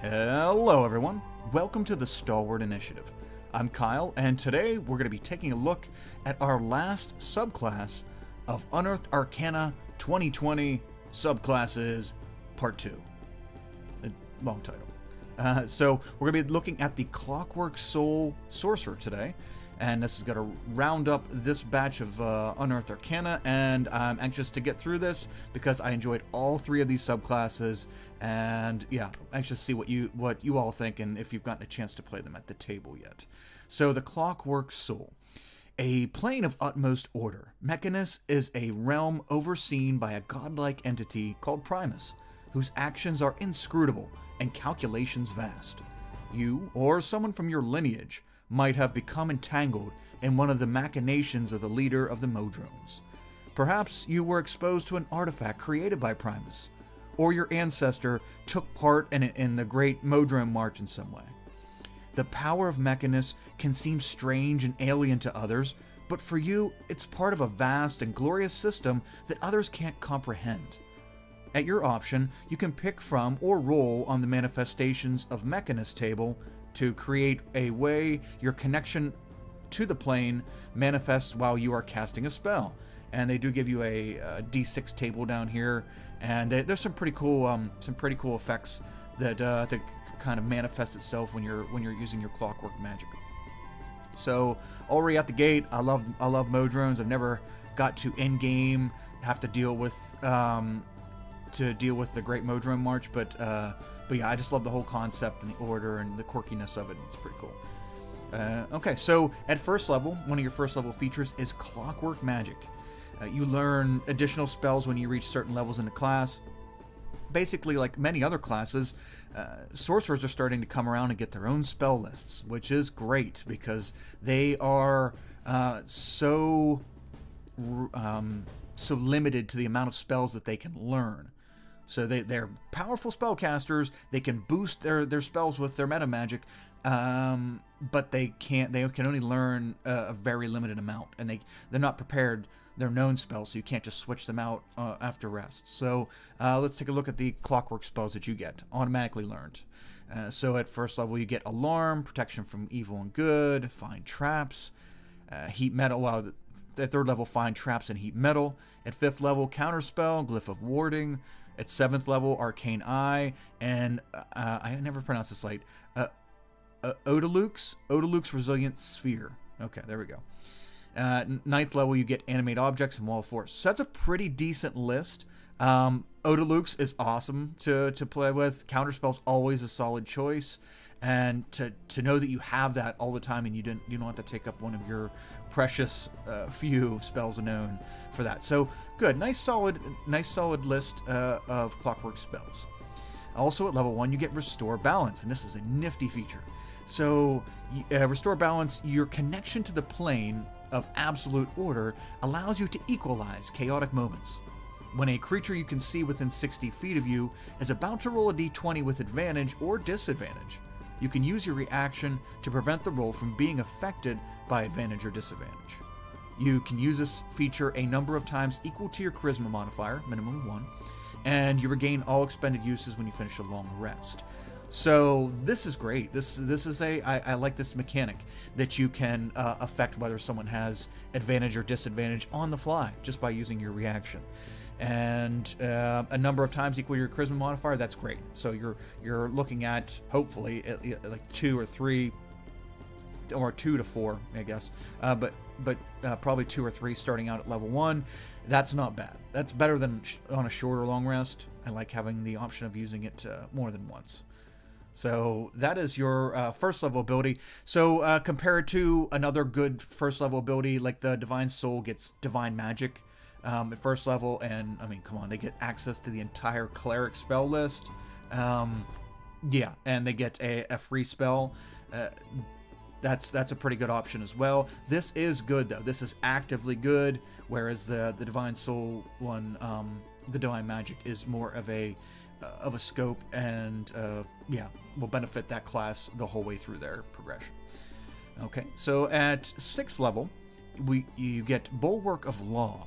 Hello everyone, welcome to the Stalwart Initiative. I'm Kyle, and today we're going to be taking a look at our last subclass of Unearthed Arcana 2020 Subclasses Part 2. Long title. So we're going to be looking at the Clockwork Soul Sorcerer today, and this is going to round up this batch of Unearthed Arcana, and I'm anxious to get through this because I enjoyed all three of these subclasses, and yeah, anxious to see what you all think and if you've gotten a chance to play them at the table yet. So the Clockwork Soul. A plane of utmost order, Mechanus is a realm overseen by a godlike entity called Primus, whose actions are inscrutable and calculations vast. You, or someone from your lineage, might have become entangled in one of the machinations of the leader of the Modrones. Perhaps you were exposed to an artifact created by Primus, or your ancestor took part in the Great Modrone March in some way. The power of Mechanus can seem strange and alien to others, but for you, it's part of a vast and glorious system that others can't comprehend. At your option, you can pick from or roll on the Manifestations of Mechanus table to create a way your connection to the plane manifests while you are casting a spell. And they do give you a D6 table down here, and there's some pretty cool effects that kind of manifest itself when you're using your clockwork magic. So already at the gate, I love Modrones. I've never got to end game have to deal with the Great Modrone March, but yeah, I just love the whole concept and the order and the quirkiness of it. It's pretty cool. Okay, so at first level, one of your first level features is Clockwork Magic. You learn additional spells when you reach certain levels in the class. Basically, like many other classes, sorcerers are starting to come around and get their own spell lists, which is great because they are so limited to the amount of spells that they can learn. So they're powerful spellcasters. They can boost their spells with their meta magic, but they can only learn a very limited amount, and they're not prepared. They're known spells, so you can't just switch them out after rest. So let's take a look at the clockwork spells that you get automatically learned. So at first level, you get Alarm, Protection from Evil and Good, Find Traps, Heat Metal. Well, at third level, Find Traps and Heat Metal. At fifth level, Counterspell, Glyph of Warding. At seventh level, Arcane Eye, and I never pronounce this right. Odalux Resilient Sphere. Okay, there we go. Ninth level, you get Animate Objects and Wall of Force. So that's a pretty decent list. Odalux is awesome to play with. Counterspell's always a solid choice, and to know that you have that all the time and you don't have to take up one of your precious few spells known for that. So good, nice solid list of clockwork spells. Also at level 1, you get Restore Balance, and this is a nifty feature. So Restore Balance, your connection to the plane of absolute order allows you to equalize chaotic moments. When a creature you can see within 60 feet of you is about to roll a d20 with advantage or disadvantage, you can use your reaction to prevent the roll from being affected by advantage or disadvantage. You can use this feature a number of times equal to your charisma modifier, minimum 1, and you regain all expended uses when you finish a long rest. So this is great. This is I like this mechanic that you can affect whether someone has advantage or disadvantage on the fly just by using your reaction. And a number of times equal to your charisma modifier, that's great. So you're looking at hopefully like 2 or 3 or 2 to 4, I guess. But probably 2 or 3 starting out at level 1. That's not bad. That's better than on a short or long rest. I like having the option of using it more than once. So that is your first level ability. So compared to another good first level ability like the Divine Soul gets Divine Magic at first level, and I mean, come on, they get access to the entire cleric spell list. Yeah, and they get a free spell. That's a pretty good option as well. This is good though. This is actively good, whereas the Divine Soul one, the Divine Magic, is more of a scope, and yeah, will benefit that class the whole way through their progression. Okay, so at 6th level, you get Bulwark of Law,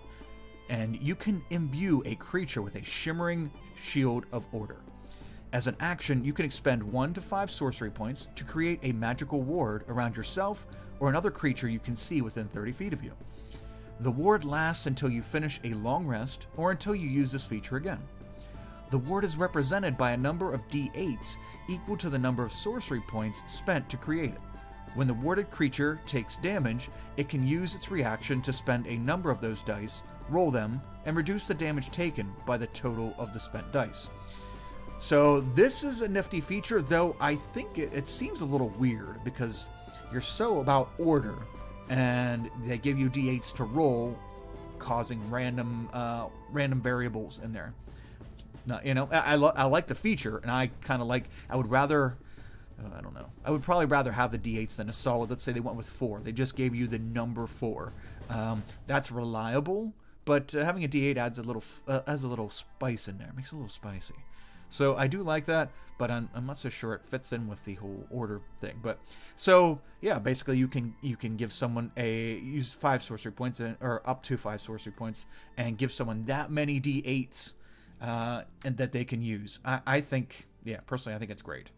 and you can imbue a creature with a shimmering shield of order. As an action, you can expend 1 to 5 sorcery points to create a magical ward around yourself or another creature you can see within 30 feet of you. The ward lasts until you finish a long rest or until you use this feature again. The ward is represented by a number of d8s equal to the number of sorcery points spent to create it. When the warded creature takes damage, it can use its reaction to spend a number of those dice, roll them, and reduce the damage taken by the total of the spent dice. So this is a nifty feature, though I think it seems a little weird because you're so about order, and they give you d8s to roll, causing random variables in there. Now, you know, I like the feature, and I kind of like. I would rather. I don't know. I would probably rather have the d8s than a solid. Let's say they went with 4. They just gave you the number 4. That's reliable, but having a d8 adds a little spice in there. Makes it a little spicy. So I do like that, but I'm not so sure it fits in with the whole order thing. But so yeah, basically you can give someone use 5 sorcery points or up to 5 sorcery points and give someone that many d8s and that they can use. I think, yeah, personally I think it's great.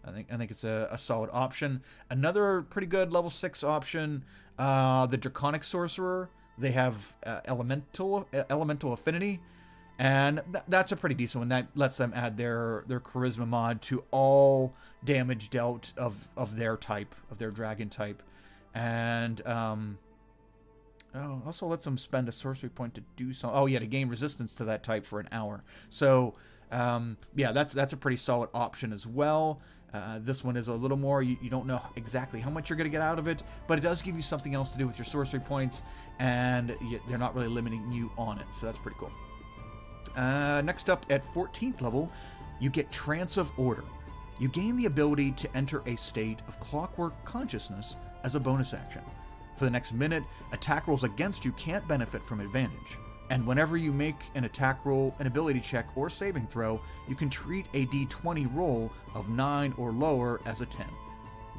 I think it's a solid option. Another pretty good level 6 option, the Draconic Sorcerer. They have elemental affinity. And that's a pretty decent one. That lets them add their charisma mod to all damage dealt of their type, of their dragon type. And also lets them spend a sorcery point to do something. Oh yeah, to gain resistance to that type for an hour. So yeah, that's a pretty solid option as well. This one is a little more, you don't know exactly how much you're going to get out of it, but it does give you something else to do with your sorcery points, and they're not really limiting you on it. So that's pretty cool. Next up, at 14th level, you get Trance of Order. You gain the ability to enter a state of clockwork consciousness as a bonus action. For the next minute, attack rolls against you can't benefit from advantage. And whenever you make an attack roll, an ability check, or saving throw, you can treat a d20 roll of 9 or lower as a 10.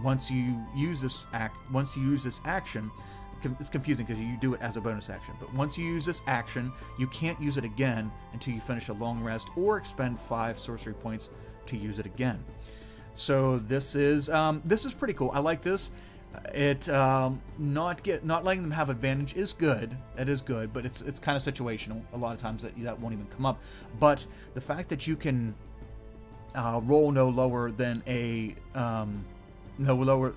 Once you use this action, it's confusing because you do it as a bonus action, but once you use this action, you can't use it again until you finish a long rest or expend 5 sorcery points to use it again. So this is pretty cool. I like this. It not letting them have advantage is good. It is good, but it's kind of situational. A lot of times that won't even come up. But the fact that you can roll no lower than a no lower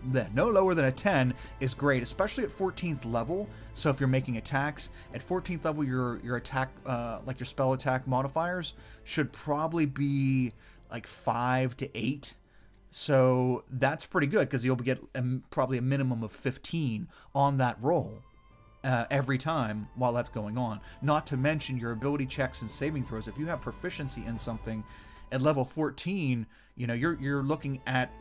than a 10 is great, especially at 14th level. So if you're making attacks at 14th level, your attack, like your spell attack modifiers, should probably be like 5 to 8. So that's pretty good because you'll get probably a minimum of 15 on that roll every time while that's going on. Not to mention your ability checks and saving throws. If you have proficiency in something at level 14, you know you're looking at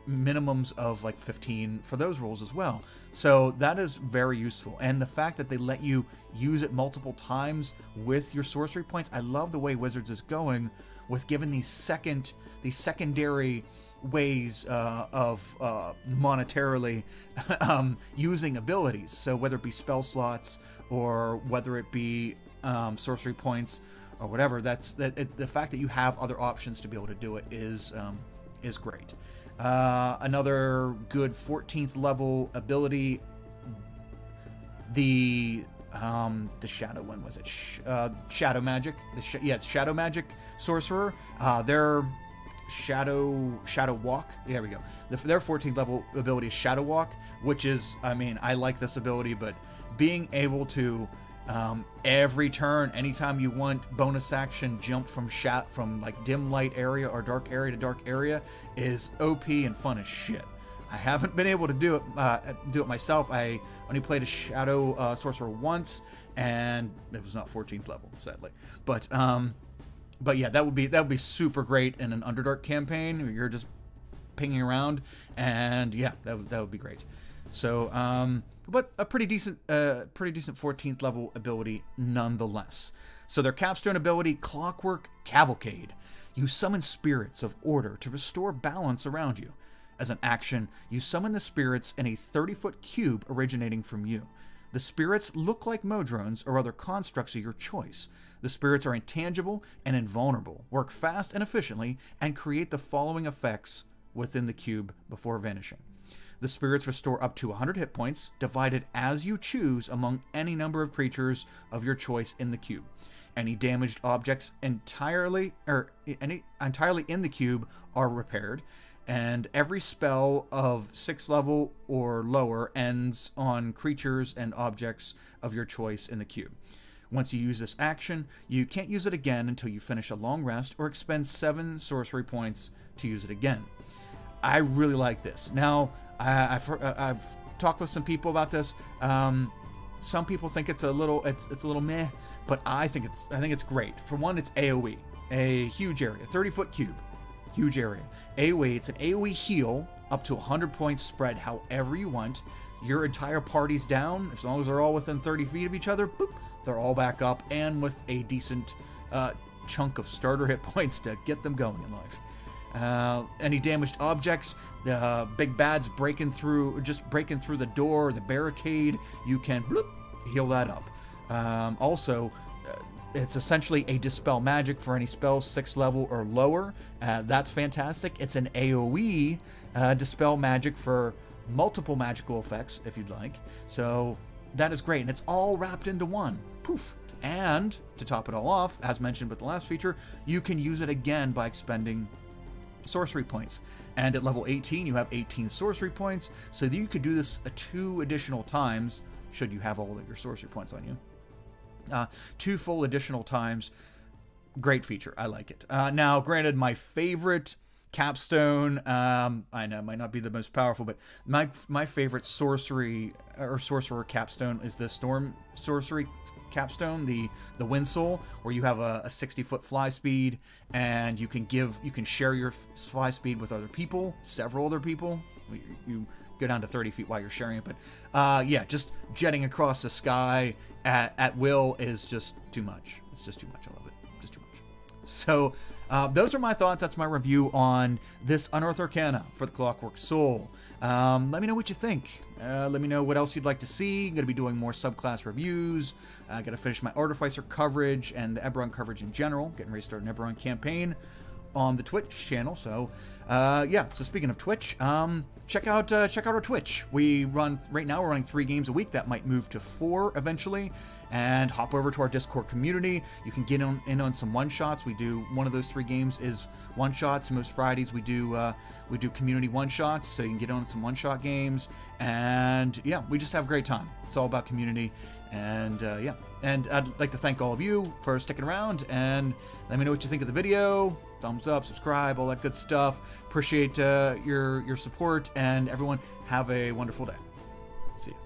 minimums of like 15 for those rolls as well. So that is very useful. And the fact that they let you use it multiple times with your sorcery points, I love the way Wizards is going with giving these secondary ways of monetarily using abilities. So whether it be spell slots or whether it be sorcery points or whatever, the fact that you have other options to be able to do it is great. Another good 14th level ability, the shadow one, was it shadow magic? It's shadow magic sorcerer. Their shadow walk. There we go. Their 14th level ability is shadow walk, which is, I mean, I like this ability, but being able to every turn, anytime you want, bonus action jump from like dim light area or dark area to dark area is OP and fun as shit. I haven't been able to do it myself. I only played a shadow sorcerer once, and it was not 14th level, sadly. But yeah, that would be super great in an Underdark campaign where you're just pinging around, and yeah, that would be great. So, but a pretty decent 14th level ability nonetheless. So their capstone ability, Clockwork Cavalcade. You summon spirits of order to restore balance around you. As an action, you summon the spirits in a 30-foot cube originating from you. The spirits look like Modrones or other constructs of your choice. The spirits are intangible and invulnerable, work fast and efficiently, and create the following effects within the cube before vanishing. The spirits restore up to 100 hit points, divided as you choose among any number of creatures of your choice in the cube. Any damaged objects entirely in the cube are repaired, and every spell of 6th level or lower ends on creatures and objects of your choice in the cube. Once you use this action, you can't use it again until you finish a long rest or expend 7 sorcery points to use it again. I really like this. Now, I've talked with some people about this. Some people think it's a little meh, but I think it's great. For one, it's AoE, a huge area, 30-foot cube, huge area. AoE, it's an AoE heal up to 100 points spread however you want. Your entire party's down, as long as they're all within 30 feet of each other, boop, they're all back up, and with a decent chunk of starter hit points to get them going in life. Any damaged objects, the big bad's breaking through the door, the barricade, you can bloop, heal that up. Also, it's essentially a dispel magic for any spells 6th level or lower. That's fantastic. It's an AoE dispel magic for multiple magical effects if you'd like. So that is great, and it's all wrapped into one. Poof. And to top it all off, as mentioned with the last feature, you can use it again by expending sorcery points. And at level 18, you have 18 sorcery points, so that you could do this 2 additional times, should you have all of your sorcery points on you. 2 full additional times. Great feature. I like it. Now, granted, my favorite capstone, I know it might not be the most powerful, but my favorite sorcerer capstone is the Storm Sorcery capstone, the Wind Soul, where you have a 60-foot fly speed, and you can share your fly speed with other people, several other people. You go down to 30 feet while you're sharing it, but yeah, just jetting across the sky at will is just too much. It's just too much. I love it. Just too much. So those are my thoughts. That's my review on this Unearthed Arcana for the Clockwork Soul. Let me know what you think. Let me know what else you'd like to see. I'm going to be doing more subclass reviews. I got to finish my Artificer coverage and the Eberron coverage in general. Getting ready to start an Eberron campaign on the Twitch channel. So yeah. So speaking of Twitch, check out our Twitch. Right now we're running 3 games a week. That might move to 4 eventually. And hop over to our Discord community. You can get in on some one-shots. We do one of those 3 games is one-shots. Most Fridays we do community one-shots, so you can get on some one-shot games. And yeah, we just have a great time. It's all about community. And yeah, and I'd like to thank all of you for sticking around, and let me know what you think of the video. Thumbs up, subscribe, all that good stuff. Appreciate your support, and everyone have a wonderful day. See ya.